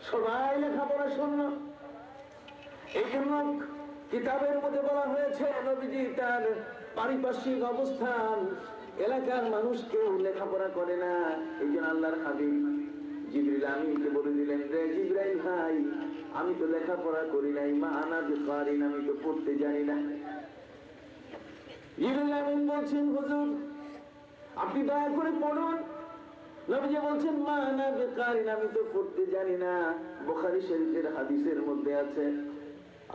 সবাই লেখাপড়া শূন্য। এই জন্য কিতাবের মধ্যে বলা হয়েছে নবীজি তার পারিপার্শ্বিক অবস্থান এলাকার মানুষ কেউ লেখাপড়া করে না। এই জন্য আল্লাহর হাবিব জিবরিল আমিনকে বলে দিলেন, রে জিবরাইল ভাই, আমি তো লেখাপড়া করি নাই, মা আনা বিকারিন, আমি তো পড়তে জানি না। জিবরিল আমিন বলছেন, হুজুর আপনি দয়া করে পড়ুন। নবীজি বলছেন, মা আনা বিকারিন, আমি তো পড়তে জানি না। বুখারী শরীফের হাদিসের মধ্যে আছে,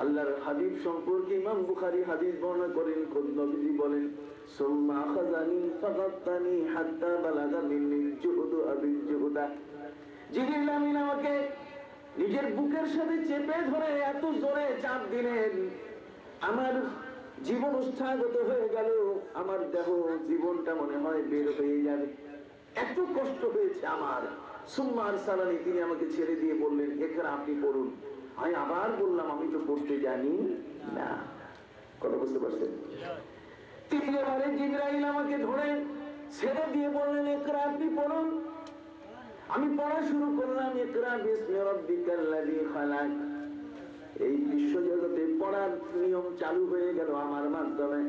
আল্লাহর হাবিব সম্পর্কে ইমাম বুখারী হাদিস বর্ণনা করেন, খোদ নবীজি বলেন, সুম্মা আখাযানি ফাগাত্তানি হাত্তা বালাগা মিন্নি জুহুদু আবিল জুহুদা। জিবরিল আমিন আমাকে নিজের বুকের সাথে চেপে ধরে এত জোরে চাপ দিলেন, আমার জীবন উৎসাহগত হয়ে গেল, আমার দেহ জীবনটা মনে হয় বের হয়ে যাবে, এত কষ্ট হয়েছে আমার। সুম্মা আরসালানি, তিনি আমাকে ছেড়ে দিয়ে বললেন, এখানে আপনি পড়ুন। আমি আবার বললাম, আমি তো পড়তে জানি না। কথা বুঝতে পারছেন? তৃতীয়বারে জিবরাইল আমাকে ধরে ছেড়ে দিয়ে বললেন, ইকরা, আপনি পড়ুন। আমি পড়া শুরু করলাম, ইকরা বিসমি রাব্বিকাল্লাযী খালাক। এই বিশ্বজগতে পড়ার নিয়ম চালু হয়ে গেল আমার মাধ্যমে।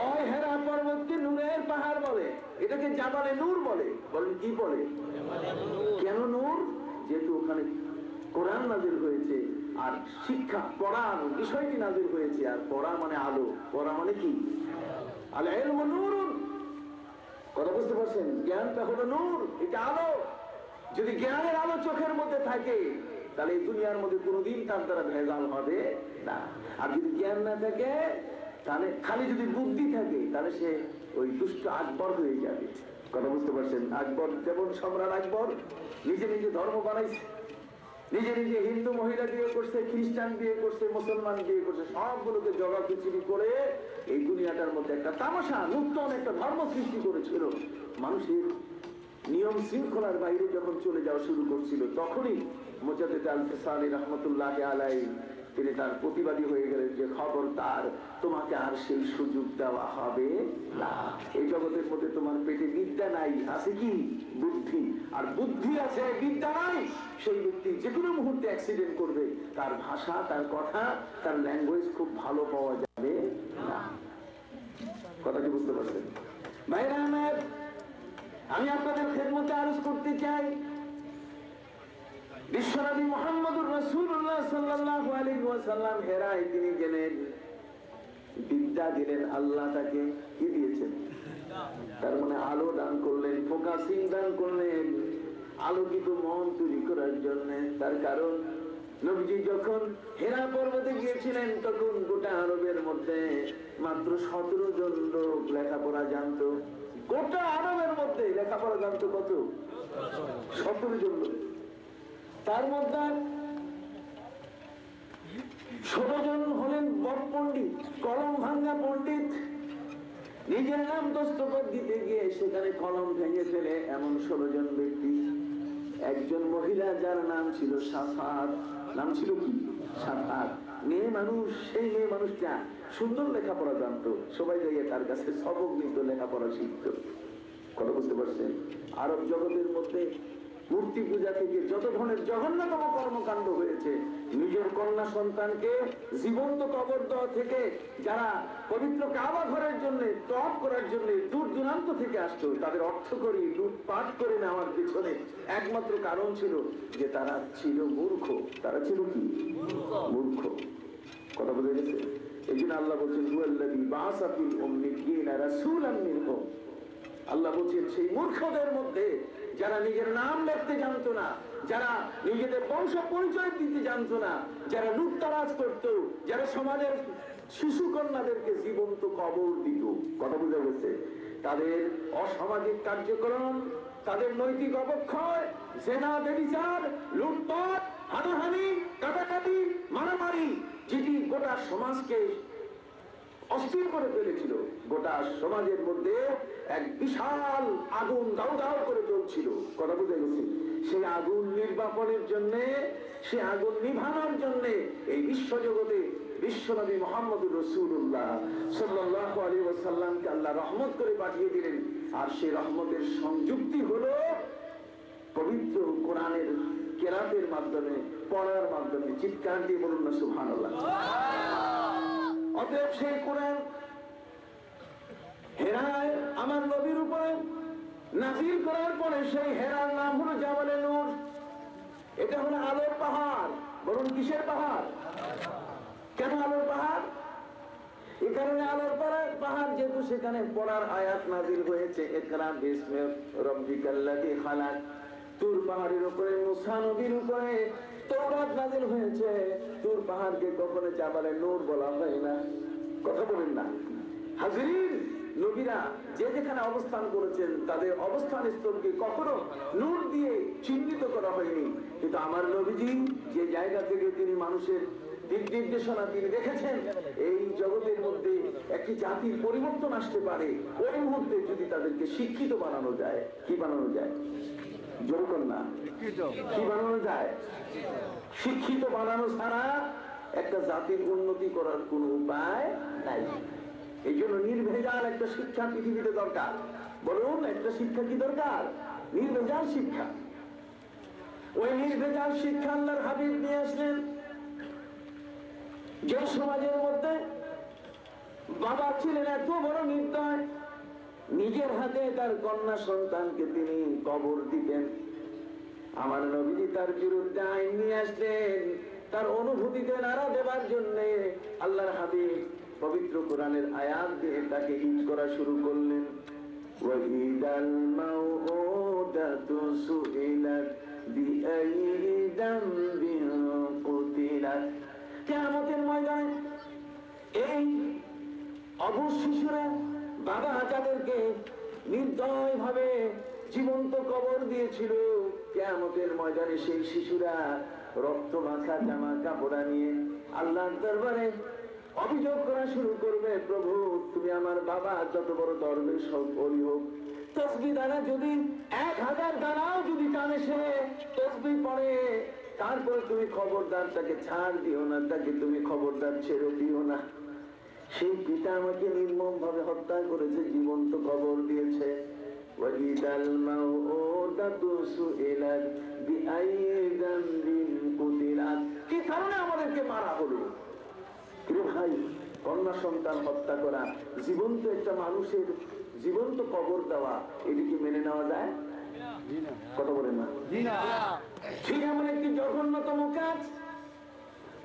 ওই হেরা পর্বতকে নূরের পাহাড় বলে, এটাকে জাবালে নূর বলে। বলেন কি বলে? কেন নূর? যেহেতু ওখানে কোরআন নাযিল হয়েছে, আর শিক্ষা পড়ার বিষয়টি নাযিল হয়েছে। আর পড়া মানে আলো, পড়া মানে কি? আল ইলমু নূরুন। কথা বুঝতে পারছেন? জ্ঞানটা হলো নূর, এটা আলো। যদি জ্ঞানের আলো চোখের মধ্যে থাকে, তাহলে এই দুনিয়ার মধ্যে কোনোদিন তার দ্বারা ভেজাল হবে না। আর যদি জ্ঞান না থাকে, তাহলে খালি যদি বুদ্ধি থাকে, তাহলে সে ওই দুষ্ট আকবর হয়ে যাবে। কথা বুঝতে পারছেন? আকবর যেমন সম্রাট আকবর নিজে নিজে ধর্ম বানাইছে, নিজে নিজে হিন্দু মহিলা বিয়ে করছে, খ্রিস্টান বিয়ে করছে, মুসলমান বিয়ে করছে, সবগুলোকে জগাখিচুড়ি করে এই দুনিয়াটার মধ্যে একটা তামাশা, নূতন একটা ধর্ম সৃষ্টি করেছিল। মানুষের নিয়ম শৃঙ্খলার বাইরে যখন চলে যাওয়া শুরু করছিল, তখনই মুজাদ্দিদ আল-ফিসানি রাহমাতুল্লাহি আলাইহি তিনি তার প্রতিবাদী হয়ে গেলেন যে, খবরদার, তোমাকে আর সেই সুযোগ দেওয়া হবে না। এই জগতের মধ্যে তোমার পেটে বিদ্যা নাই, আছে কি? বুদ্ধি। আর বুদ্ধি আছে, বিদ্যা নাই, সেই ব্যক্তি যে কোনো মুহূর্তে অ্যাক্সিডেন্ট করবে। তার ভাষা, তার কথা, তার ল্যাঙ্গুয়েজ খুব ভালো পাওয়া যাবে না। কথা কি বুঝতে পারছেন? ভাইরা আমার, আমি আপনাদের খেদমতে আরজ করতে চাই, বিশ্বনবী মুহাম্মদুর রাসূলুল্লাহ সাল্লাল্লাহু আলাইহি ওয়াসাল্লাম হেরায় তিনি গেলেন, বিদ্যা দিলেন আল্লাহ তাকে। কি দিয়েছেন? তার মানে আলো দান করলেন, ফোকাসিং দান করলেন, আলোকিত মন তৈরি করার জন্য। তার কারণ নবীজি যখন হেরা পর্বতে গিয়েছিলেন, তখন গোটা আরবের মধ্যে মাত্র 17 জন লোক লেখাপড়া জানতো। গোটা আরবের মধ্যে লেখাপড়া জানতো কত? 17 জন লোক। তার মধ্যে 16 জন হলেন বড় পণ্ডিত, কলম ভাঙ্গা পণ্ডিত। নিজের নাম দস্তখত দিতে গিয়ে সেখানে কলম ভেঙে ফেলে এমন 16 জন ব্যক্তি। একজন মহিলা, যার নাম ছিল সাফাত। নাম ছিল কি? সাফাত। মেয়ে মানুষ, সেই মেয়ে মানুষটা সুন্দর লেখাপড়া জানতো। সবাই যাইয়ে তার কাছে সবক নিত, লেখাপড়া শিখত। কথা বুঝতে পারছেন? আরব জগতের মধ্যে মূর্তি পূজা থেকে যত ধরনের জঘন্যতম কর্মকাণ্ড হয়েছে, নিজের কন্যা সন্তানকে জীবন্ত কবর দেওয়া থেকে যারা পবিত্র কাবা ঘরের জন্য, তওয়াফ করার জন্য দূর দূরান্ত থেকে আসতো, তাদের অর্থ করি লুটপাট করে নেওয়ার পিছনে একমাত্র কারণ ছিল যে তারা ছিল মূর্খ। তারা ছিল কি? মূর্খ। কথা বুঝে গেছে? এই জন্য আল্লাহ বলছেন, হুয়াল্লাযী বাআসা ফিল উম্মিয়্যিনা রাসূলাম মিনহুম। আল্লাহ বলছেন, সেই মূর্খদের মধ্যে যারা নিজের নাম লিখতে জানতো না, যারা নিজেদের বংশ পরিচয় দিতে জানতো না, যারা লুটতরাজ করত, যারা সমাজের শিশু কন্যাদেরকে জীবন্ত কবর দিত। কথা বুঝা গেছে? তাদের অসামাজিক কার্যক্রম, তাদের নৈতিক অবক্ষয়, জেনা, ব্যভিচার, লুটপাট, হানাহানি, কাটাকাটি, মারামারি, যেটি গোটা সমাজকে অস্থির করে ফেলেছিল। গোটা সমাজের মধ্যে এক বিশাল আগুন দাউ দাউ করে চলছিল। কথা বুঝে গেছি? সেই আগুন নির্বাপনের জন্য, সে আগুন নিভানোর জন্য এই বিশ্বজগতে বিশ্বনবী মুহাম্মদুর রাসূলুল্লাহ সাল্লাল্লাহু আলাইহি ওয়াসাল্লামকে আল্লাহ রহমত করে পাঠিয়ে দিলেন। আর সেই রহমতের সংযুক্তি হলো পবিত্র কোরআনের কেরাত তেলাওয়াতের মাধ্যমে, পড়ার মাধ্যমে। চিৎকার দিয়ে বলুন না সুবহানাল্লাহ। অতএব সেই কোরআন হেরায় আমার নবীর উপরে নাযিল করার পরে সেই হেরার নাম হলো জাবালে নূর। এটা হলো আলোর পাহাড়। বলুন কিসের পাহাড়? কেন আলোর পাহাড়? এই কারণে আলোর পাহাড় যেহেতু সেখানে পড়ার আয়াত নাযিল হয়েছে, ইকরা বিসমি রাব্বিকাল্লাযী খালাক। তুর পাহাড়ের উপরে মুসা নবীর উপরে তাওরাত নাযিল হয়েছে। তুর পাহাড়কে কখনো জাবালে নূর বলা হয় না। কথা বলেন না হাজিরিন। নবীরা যে যেখানে অবস্থান করেছেন তাদের অবস্থান স্থলকে কখনো নূর দিয়ে চিহ্নিত করা হয়নি। কিন্তু আমার নবীজি যে জায়গা থেকে তিনি মানুষের দিক নির্দেশনা তিনি দেখেছেন, এই জগতের মধ্যে একটি জাতির পরিবর্তন আসতে পারে ওই মুহূর্তে যদি তাদেরকে শিক্ষিত বানানো যায়। কি বানানো যায়? জোর না, কি বানানো যায়? শিক্ষিত বানানো ছাড়া একটা জাতির উন্নতি করার কোন উপায় নাই। এই জন্য নির্ভেজাল একটা শিক্ষা পৃথিবীতে দরকার। বলুন একটা শিক্ষা কি দরকার? নির্ভেজাল শিক্ষা। ওই নির্ভেজাল শিক্ষা আল্লাহর হাবিব নিয়ে আসলেন। যে সমাজের মধ্যে বাবা ছিলেন এত বড় নির্দয়, নিজের হাতে তার কন্যা সন্তানকে তিনি কবর দিতেন, আমার নবীজি তার বিরুদ্ধে আইন নিয়ে আসলেন। তার অনুভূতিতে নাড়া দেবার জন্য আল্লাহর হাবিব পবিত্র কোরআনের আয়াত দিয়ে তাকে হিট করা শুরু করলেন। ওয়াইদাল মাউউদাতু সুইলাত বিআইয়ি যামবিন কুতিলাত। কিয়ামতের ময়দানে এই অবুঝ শিশুরা বাবা যাদেরকে নির্দয়ভাবে জীবন্ত কবর দিয়েছিল, কিয়ামতের ময়দানে সেই শিশুরা রক্ত মাখা জামা কাপড় নিয়ে আল্লাহর দরবারে অভিযোগ করা শুরু করবে, প্রভু তুমি আমার বাবা যত বড় দরবেশ হোক ওই হোক, তসবিহ দানা যদি 1000 দানাও যদি টানে সে তসবিহ পড়ে, তারপরে তুমি খবরদার তাকে ছাড় দিও না, তাকে তুমি খবরদার ছেড়ে দিও না। সেই পিতা আমাকে নির্মম ভাবে হত্যা করেছে, জীবন্ত কবর দিয়েছে। ওয়াইদাল মাউউদাতু সুইলাত বিআইয়ি যামবিন কুতিলাত। কি কারণে আমাদেরকে মারা হলো? ভাই, কন্যা সন্তান হত্যা করা, জীবন্ত একটা মানুষের জীবন্ত কবর দেওয়া, এদিকে মেনে নেওয়া যায়? কথা বলেন না। ঠিক এমন একটি জঘন্যতম কাজ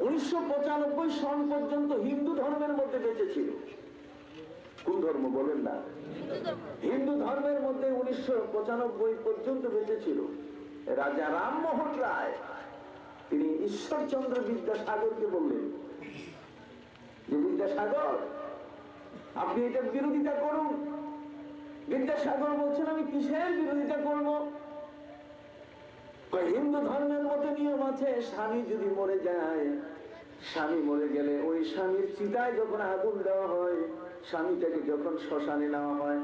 1995 সন পর্যন্ত হিন্দু ধর্মের মধ্যে বেঁচে ছিল। কোন ধর্ম বলেন না? হিন্দু ধর্মের মধ্যে 1995 পর্যন্ত বেঁচে ছিল রাজা রামমোহন রায়। তিনি ঈশ্বরচন্দ্র বিদ্যাসাগরকে বললেন যে বিদ্যাসাগর আপনি এটার বিরোধিতা করুন। বিদ্যাসাগর বলছেন আমি কিসের বিরোধিতা করব? হিন্দু ধর্মের মধ্যে নিয়ম আছে, স্বামী যদি মরে যায়, স্বামী মরে গেলে ওই স্বামীর চিতায় যখন আগুন দেওয়া হয়, স্বামীটাকে যখন শ্মশানে নেওয়া হয়,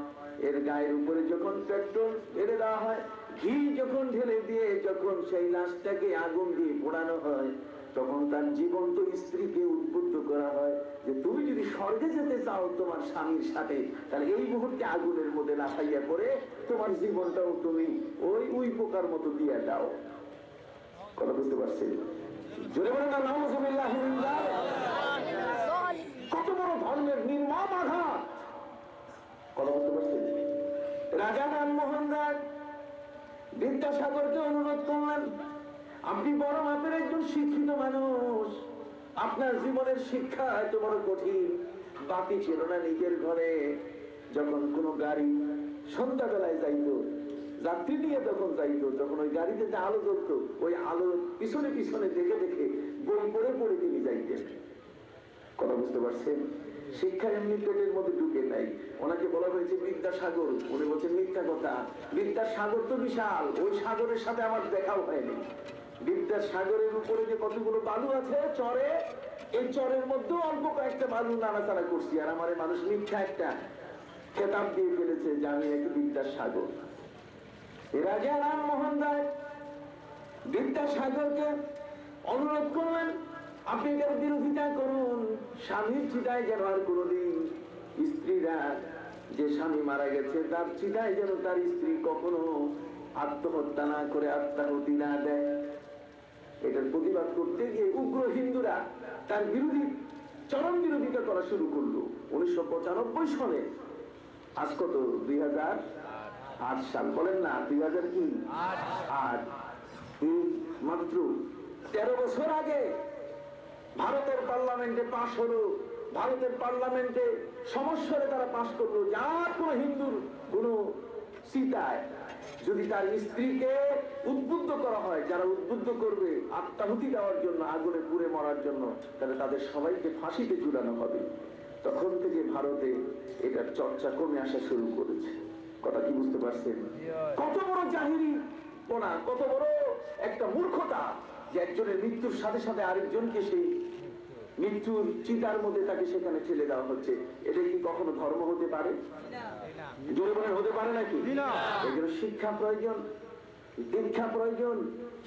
এর গায়ের উপরে যখন পেট্রোল ঢেলে দেওয়া হয়, ঘি যখন ঢেলে দিয়ে যখন সেই লাশটাকে আগুন দিয়ে পোড়ানো হয়, তখন তার জীবন্ত স্ত্রীকে উদ্বুদ্ধ করা হয় যে তুমি যদি স্বর্গে যেতে চাও তোমার স্বামীর সাথে, তাহলে এই মুহূর্তে আগুনের মধ্যে লাফাইয়া করে তোমার জীবনটাও তুমি ওই পোকার মতো দিয়ে দাও। কথা বুঝতে পারছেন? জোরে বলেন না নাউযুবিল্লাহি মিন যালিক। কত বড় ধর্মের নির্মম আঘাত! কথা বুঝতে পারছেন? রাজা রামমোহন রায় বিদ্যাসাগরকে অনুরোধ করলেন, আপনি বড় মাপের একজন শিক্ষিত মানুষ, আপনার জীবনের শিক্ষা এত বড় কঠিন। বাতি ছিল না নিজের ঘরে, যখন কোনো গাড়ি সন্ধ্যাবেলায় যাইতো, যাত্রী নিয়ে তখন যাইতো, তখন ওই গাড়িতে যে আলো জ্বলতো, ওই আলো পিছনে পিছনে দেখে দেখে বই পড়ে পড়ে তিনি যাইতেন। কথা বুঝতে পারছেন? শিক্ষা এমনি পেটের মধ্যে ঢুকে নাই। ওনাকে বলা হয়েছে বিদ্যাসাগর, উনি বলছেন মিথ্যা কথা, বিদ্যাসাগর তো বিশাল, ওই সাগরের সাথে আমার দেখাও হয়নি। বিদ্যাসাগরের উপরে যে কতগুলো বালু আছে চরে, এই চরের মধ্যেও অল্প কয়েকটা বালু নাড়াচাড়া করছি, আর আমার মানুষ মিথ্যা একটা খেতাব দিয়ে ফেলেছে যে আমি একটি বিদ্যাসাগর। রাজা রামমোহন রায় বিদ্যাসাগরকে অনুরোধ করলেন, আপনি এটার বিরোধিতা করুন, স্বামীর চিতায় যেন আর কোনোদিন স্ত্রীরা, যে স্বামী মারা গেছে তার চিতায় যেন তার স্ত্রী কখনো আত্মহত্যা না করে, আত্মাহুতি না দেয়। সমগ্র হিন্দুরা তার বিরোধী চরম বিরোধিতা করা শুরু করলো 1995 সালে। আজ কত 2008 সাল, বলেন না 2000 কি 8, এই মাত্র 13 বছর আগে ভারতের পার্লামেন্টে পাশ হলো। ভারতের পার্লামেন্টে সমস্যারে তারা পাশ করলো, যার কোন হিন্দুর কোন সীতায় যদি তার স্ত্রীকে উদ্বুদ্ধ করা হয়, যারা উদ্বুদ্ধ করবে আত্মাহুতি দেওয়ার জন্য, আগুনে পুড়ে মরার জন্য, তাহলে তাদের সবাইকে ফাঁসিতে ঝুলানো হবে। তখন থেকে ভারতে এটার চর্চা কমে আসা শুরু করেছে। কথা কি বুঝতে পারছেন? কত বড় জাহিরি পোনা, কত বড় একটা মূর্খতা যে একজনের মৃত্যুর সাথে সাথে আরেকজনকে সেই মৃত্যুর চিতার মধ্যে তাকে সেখানে ঠেলে দেওয়া হচ্ছে। এটা কি কখনো ধর্ম হতে পারে? জোরে বলেন, হতে পারে নাকি? এগুলো শিক্ষা প্রয়োজন, দীক্ষা প্রয়োজন।